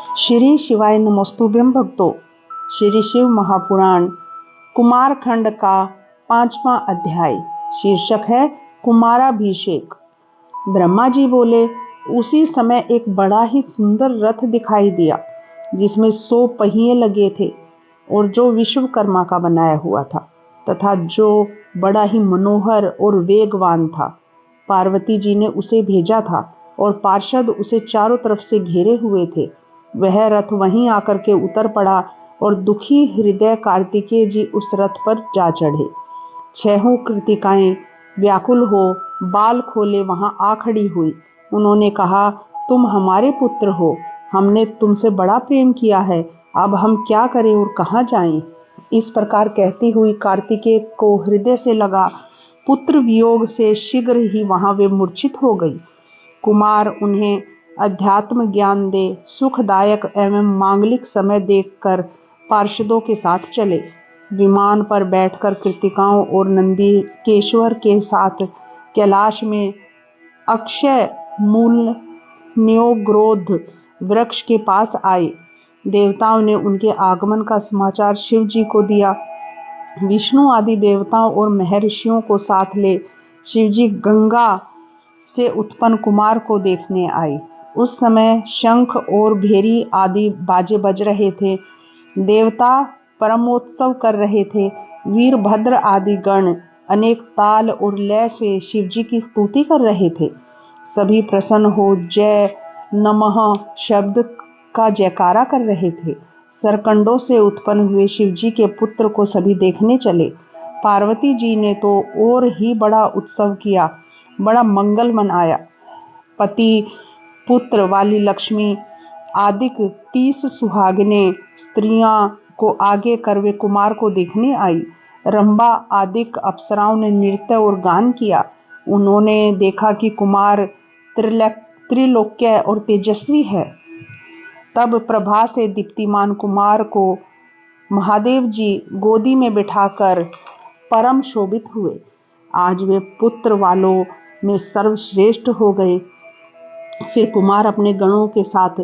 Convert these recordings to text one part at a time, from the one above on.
श्री शिवाय नमोस्तुभ्यं भक्तों। श्री शिव महापुराण कुमारखंड का 5वां अध्याय शीर्षक है कुमाराभिषेक। ब्रह्मा जी बोले, उसी समय एक बड़ा ही सुंदर रथ दिखाई दिया जिसमें 100 पहिए लगे थे और जो विश्वकर्मा का बनाया हुआ था तथा जो बड़ा ही मनोहर और वेगवान था। पार्वती जी ने उसे भेजा था और पार्षद उसे चारों तरफ से घेरे हुए थे। वह रथ वहीं आकर के उतर पड़ा और दुखी हृदय कार्तिकेय जी उस रथ पर जा चढ़े। 6 कृतिकाएं व्याकुल हो बाल खोले वहां आ खड़ी हुई। उन्होंने कहा, तुम हमारे पुत्र हो, हमने तुमसे बड़ा प्रेम किया है, अब हम क्या करें और कहाँ जाएं। इस प्रकार कहती हुई कार्तिकेय को हृदय से लगा पुत्र वियोग से शीघ्र ही वहां वे मूर्छित हो गई। कुमार उन्हें अध्यात्म ज्ञान दे सुखदायक एवं मांगलिक समय देखकर पार्षदों के साथ चले। विमान पर बैठकर कृतिकाओं और नंदी केश्वर के साथ कैलाश में अक्षय मूल न्योग्रोध वृक्ष के पास आए। देवताओं ने उनके आगमन का समाचार शिव जी को दिया। विष्णु आदि देवताओं और महर्षियों को साथ ले शिव जी गंगा से उत्पन्न कुमार को देखने आए। उस समय शंख और भेरी आदि बाजे बज रहे थे। देवता परमोत्सव कर रहे थे। वीरभद्र आदि गण अनेक ताल और लय से शिव जी की स्तुति कर रहे थे। सभी प्रसन्न हो जय नमः शब्द का जयकारा कर रहे थे। सरकंडों से उत्पन्न हुए शिव जी के पुत्र को सभी देखने चले। पार्वती जी ने तो और ही बड़ा उत्सव किया, बड़ा मंगल मनाया। पति पुत्र वाली लक्ष्मी आदिक 30 सुहागिनें स्त्रियां को आगे कर वे कुमार को देखने आई। रंभा आदिक अप्सराओं ने नृत्य और गान किया। उन्होंने देखा कि कुमार त्रिलोक्य और तेजस्वी है। तब प्रभा से दीप्तिमान कुमार को महादेव जी गोदी में बिठाकर परम शोभित हुए। आज वे पुत्र वालों में सर्वश्रेष्ठ हो गए। फिर कुमार अपने गणों के साथ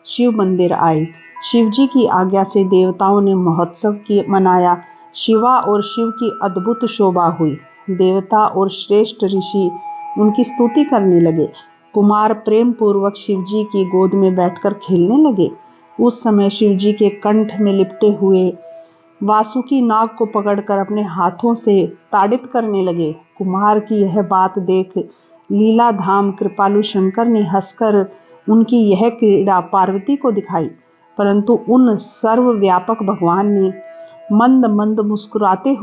शिव मंदिर आए। शिव जी की आज्ञा से देवताओं ने महोत्सव मनाया। शिवा और शिव की अद्भुत शोभा हुई। देवता और श्रेष्ठ ऋषि उनकी स्तुति करने लगे। कुमार प्रेम पूर्वक शिव जी की गोद में बैठकर खेलने लगे। उस समय शिव जी के कंठ में लिपटे हुए वासुकी नाग को पकड़कर अपने हाथों से ताड़ित करने लगे। कुमार की यह बात देख लीला धाम कृपालु शंकर ने हंसकर उनकी यह क्रीड़ा पार्वती को दिखाई, परंतु उन सर्वव्यापक भगवान ने मंद मंद मुस्कुराते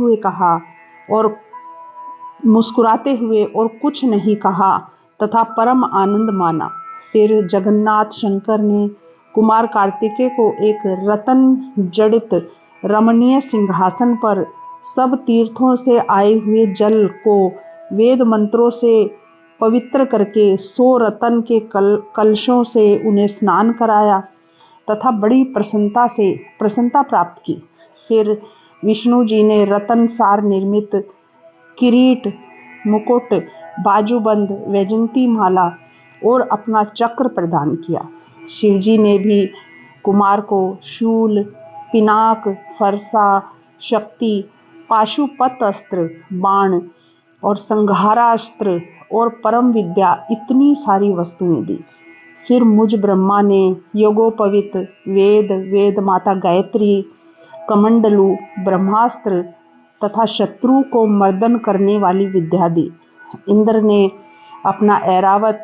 हुए और कुछ नहीं कहा तथा परम आनंद माना। फिर जगन्नाथ शंकर ने कुमार कार्तिकेय को एक रतन जड़ित रमणीय सिंहासन पर सब तीर्थों से आए हुए जल को वेद मंत्रों से पवित्र करके 100 रतन के कलशों से उन्हें स्नान कराया तथा बड़ी प्रसन्नता प्राप्त की। फिर विष्णु जी ने रतन सार निर्मित किरीट, मुकुट, बाजूबंद, वैजंती माला और अपना चक्र प्रदान किया। शिव जी ने भी कुमार को शूल, पिनाक, फरसा, शक्ति, पाशुपत अस्त्र, बाण और संहारास्त्र और परम विद्या इतनी सारी वस्तुएं दी। फिर मुझ ब्रह्मा ने योगोपवित वेद माता गायत्री, कमंडलू, ब्रह्मास्त्र तथा शत्रु को मर्दन करने वाली विद्या दी। इंद्र ने अपना ऐरावत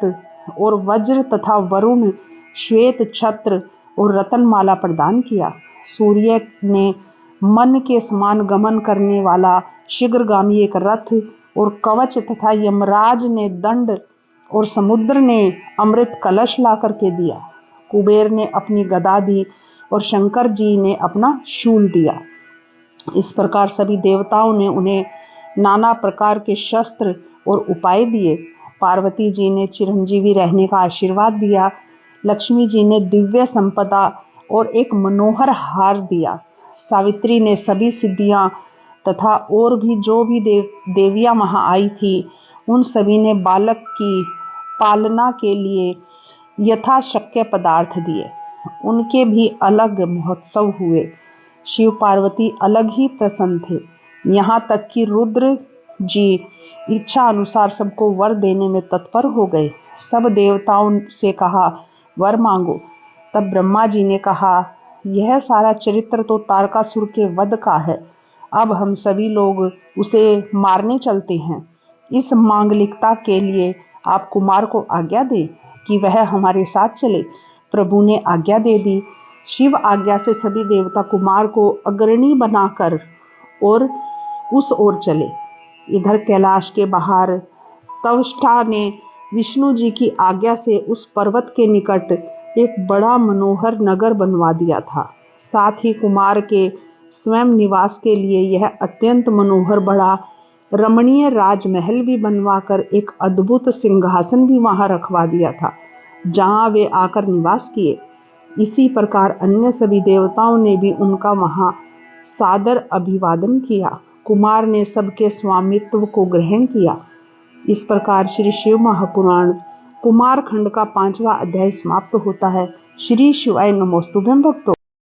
और वज्र तथा वरुण श्वेत छत्र और रतनमाला प्रदान किया। सूर्य ने मन के समान गमन करने वाला शीघ्रगामी एक रथ और कवच तथा यमराज ने दंड और समुद्र ने अमृत कलश ला करके दिया। कुबेर ने अपनी गदा दी और शंकर जी ने अपना शूल दिया। इस प्रकार सभी देवताओं ने उन्हें नाना प्रकार के शस्त्र और उपाय दिए। पार्वती जी ने चिरंजीवी रहने का आशीर्वाद दिया। लक्ष्मी जी ने दिव्य संपदा और एक मनोहर हार दिया। सावित्री ने सभी सिद्धियां तथा और भी जो भी देवियां वहां आई थी उन सभी ने बालक की पालना के लिए यथाशक्य पदार्थ दिए। उनके भी अलग महोत्सव हुए। शिव पार्वती अलग ही प्रसन्न थे, यहाँ तक कि रुद्र जी इच्छा अनुसार सबको वर देने में तत्पर हो गए। सब देवताओं से कहा, वर मांगो। तब ब्रह्मा जी ने कहा, यह सारा चरित्र तो तारकासुर के वध का है, अब हम सभी लोग उसे मारने चलते हैं। इस मांगलिकता के लिए आप कुमार को आज्ञा दें कि वह हमारे साथ चले। प्रभु ने आज्ञा दे दी। शिव आज्ञा से सभी देवता कुमार को अग्रणी बनाकर और उस ओर चले। इधर कैलाश के बाहर त्वष्टा ने विष्णु जी की आज्ञा से उस पर्वत के निकट एक बड़ा मनोहर नगर बनवा दिया था। साथ ही कुमार के स्वयं निवास के लिए यह अत्यंत मनोहर बड़ा रमणीय राजमहल भी बनवाकर एक अद्भुत सिंहासन भी वहां रखवा दिया था, जहां वे आकर निवास किए। इसी प्रकार अन्य सभी देवताओं ने भी उनका वहां सादर अभिवादन किया। कुमार ने सबके स्वामित्व को ग्रहण किया। इस प्रकार श्री शिव महापुराण कुमार खंड का 5वां अध्याय समाप्त होता है। श्री शिवाय नमोस्तुभ्यं भक्तों।